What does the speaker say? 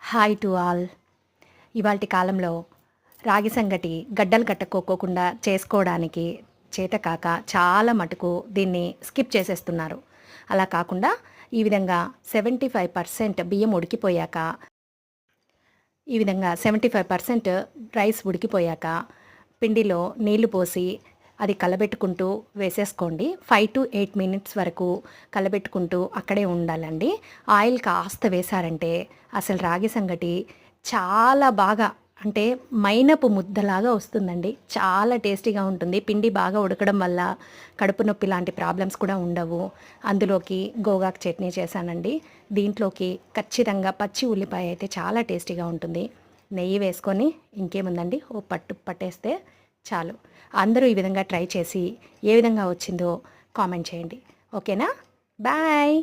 Hi to all. ఇవాల్టి కాలంలో రాగి సంగటి గడ్డలు కట్టుకోకుండా చేసుకోవడానికి చేతకాక చాలా మటుకు దీన్ని స్కిప్ చేసేస్తున్నారు. అలా కాకుండా ఈ విధంగా 75% బియ్యం ఉడికిపోయాక, ఈ విధంగా 75% రైస్ ఉడికిపోయాక పిండిలో నీళ్లు పోసి అది కలబెట్టుకుంటూ వేసేసుకోండి. 5 to 8 మినిట్స్ వరకు కలబెట్టుకుంటూ అక్కడే ఉండాలండి. ఆయిల్ కాస్త వేశారంటే అసలు రాగి సంగటి చాలా బాగా, అంటే మైనపు ముద్దలాగా వస్తుందండి. చాలా టేస్టీగా ఉంటుంది. పిండి బాగా ఉడకడం వల్ల కడుపు నొప్పి లాంటి ప్రాబ్లమ్స్ కూడా ఉండవు. అందులోకి గోగాకు చట్నీ చేశానండి. దీంట్లోకి ఖచ్చితంగా పచ్చి ఉల్లిపాయ అయితే చాలా టేస్టీగా ఉంటుంది. నెయ్యి వేసుకొని ఇంకేముందండి, ఓ పట్టు పట్టేస్తే చాలు. అందరూ ఈ విధంగా ట్రై చేసి ఏ విధంగా వచ్చిందో కామెంట్ చేయండి. ఓకేనా? బాయ్.